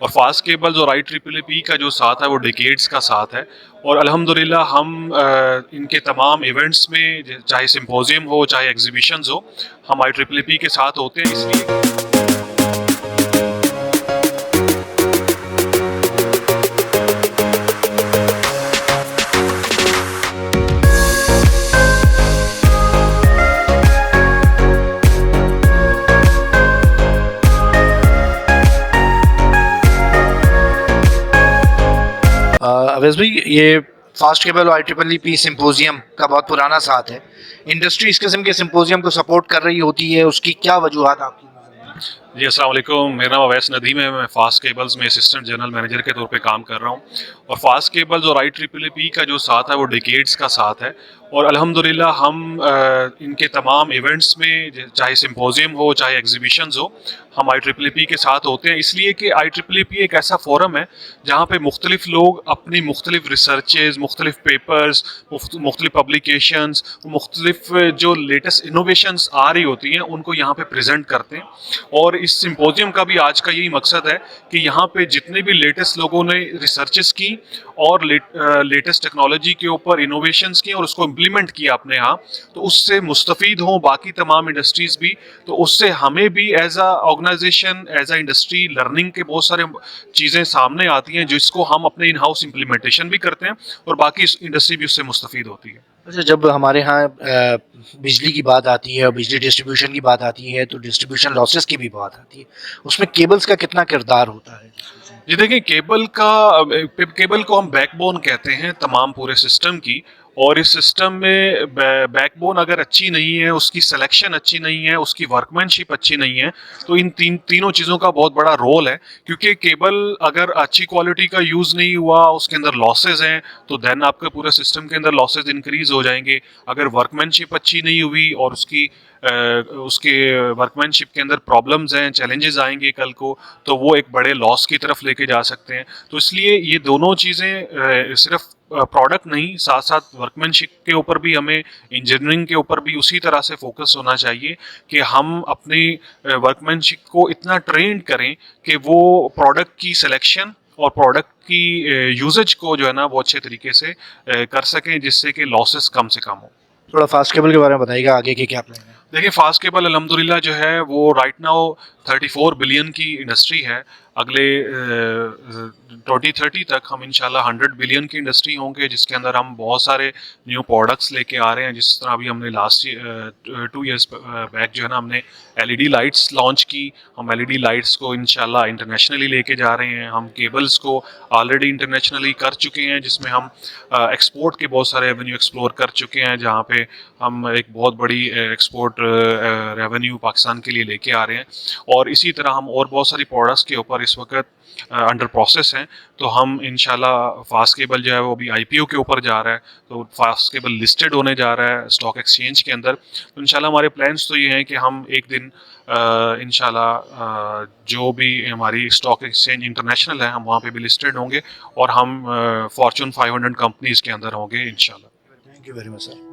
और fast cables और IEEE का जो साथ है वो डिकेड्स का साथ है। और अल्हम्दुलिल्लाह हम इनके तमाम इवेंट्स में, चाहे सिम्पोजियम हो चाहे एग्जीबिशंस हो, हम IEEE के साथ होते हैं। इसलिए अवैस भाई, ये फास्ट केबल और IEEE सिम्पोजियम का बहुत पुराना साथ है। इंडस्ट्री इस किस्म के सिम्पोजियम को सपोर्ट कर रही होती है, उसकी क्या वजूहत आपकी नज़र में? जी, अस्सलाम वालेकुम। मेरा नाम अवैस नदीम है। मैं फास्ट केबल्स में असिस्टेंट जनरल मैनेजर के तौर पे काम कर रहा हूँ। और फास्ट केबल्स और IEEE का जो साथ है वो डिकेड्स का साथ है। और अल्हम्दुलिल्लाह हम इनके तमाम इवेंट्स में, चाहे सिम्पोजियम हो चाहे एग्जीबिशंस हो, हम IEEE के साथ होते हैं। इसलिए कि IEEE एक ऐसा फोरम है जहाँ पे मुख्तलिफ लोग अपनी मुख्तलिफ रिसर्चेज, मुख्तलिफ पेपर्स, मुख्तलिफ पब्लिकेशंस, मुख्तलिफ जो लेटेस्ट इनोवेशंस आ रही होती हैं उनको यहाँ पे प्रेजेंट करते हैं। और इस सिंपोजियम का भी आज का यही मकसद है कि यहाँ पे जितने भी लेटेस्ट लोगों ने रिसर्चेस की और लेटेस्ट टेक्नोलॉजी के ऊपर इनोवेशंस की और उसको इम्प्लीमेंट किया अपने यहाँ, तो उससे मुस्तफ़ीद हों बाकी तमाम इंडस्ट्रीज भी। तो उससे हमें भी as a organisation, as a industry, learning के बहुत सारे चीज़ें सामने आती हैं जिसको हम अपने इन हाउस इम्प्लीमेंटेशन भी करते हैं और बाकी इंडस्ट्री भी उससे मुस्तफ़ीद होती है। अच्छा, जब हमारे यहाँ बिजली की बात आती है और बिजली डिस्ट्रीब्यूशन की बात आती है, तो डिस्ट्रीब्यूशन लॉसेस की भी बात आती है। उसमें केबल्स का कितना किरदार होता है? जी देखिए, केबल को हम बैकबोन कहते हैं तमाम पूरे सिस्टम की। और इस सिस्टम में बैकबोन अगर अच्छी नहीं है, उसकी सिलेक्शन अच्छी नहीं है, उसकी वर्कमैनशिप अच्छी नहीं है, तो इन तीनों चीज़ों का बहुत बड़ा रोल है। क्योंकि केबल अगर अच्छी क्वालिटी का यूज़ नहीं हुआ, उसके अंदर लॉसेज हैं, तो देन आपके पूरे सिस्टम के अंदर लॉसेज इंक्रीज हो जाएंगे। अगर वर्कमैनशिप अच्छी नहीं हुई और उसके वर्कमैनशिप के अंदर प्रॉब्लम्स हैं, चैलेंजेस आएंगे कल को, तो वो एक बड़े लॉस की तरफ लेके जा सकते हैं। तो इसलिए ये दोनों चीज़ें सिर्फ प्रोडक्ट नहीं, साथ साथ वर्कमैनशिप के ऊपर भी हमें, इंजीनियरिंग के ऊपर भी उसी तरह से फोकस होना चाहिए कि हम अपनी वर्कमैनशिप को इतना ट्रेंड करें कि वो प्रोडक्ट की सिलेक्शन और प्रोडक्ट की यूजेज को जो है ना वो अच्छे तरीके से कर सकें, जिससे कि लॉसेस कम से कम हो। थोड़ा फास्ट केबल के बारे में बताइएगा, आगे के क्या प्लान है? देखिए, फास्ट केबल अल्हम्दुलिल्लाह जो है वो राइट नाउ 34 बिलियन की इंडस्ट्री है। अगले 2030 तक हम इंशाल्लाह 100 बिलियन की इंडस्ट्री होंगे, जिसके अंदर हम बहुत सारे न्यू प्रोडक्ट्स लेके आ रहे हैं। जिस तरह अभी हमने लास्ट 2 ईयर्स बैक जो है ना हमने LED लाइट्स लॉन्च की। हम LED लाइट्स को इंशाल्लाह इंटरनेशनली लेके जा रहे हैं। हम केबल्स को ऑलरेडी इंटरनेशनली कर चुके हैं, जिसमें हम एक्सपोर्ट के बहुत सारे रेवेन्यू एक्सप्लोर कर चुके हैं, जहाँ पे हम एक बहुत बड़ी एक्सपोर्ट रेवेन्यू पाकिस्तान के लिए लेके आ रहे हैं। और इसी तरह हम और बहुत सारी प्रोडक्ट्स के ऊपर इस वक्त अंडर प्रोसेस हैं। तो हम इंशाल्लाह फास्ट केबल जो है वो अभी IPO के ऊपर जा रहा है, तो फास्ट केबल लिस्टेड होने जा रहा है स्टॉक एक्सचेंज के अंदर। तो इंशाल्लाह हमारे प्लान्स तो ये हैं कि हम एक दिन इंशाल्लाह जो भी हमारी स्टॉक एक्सचेंज इंटरनेशनल है, हम वहाँ पे भी लिस्टेड होंगे और हम फॉर्चून 500 कंपनीज के अंदर होंगे इंशाल्लाह। Thank you very much sir.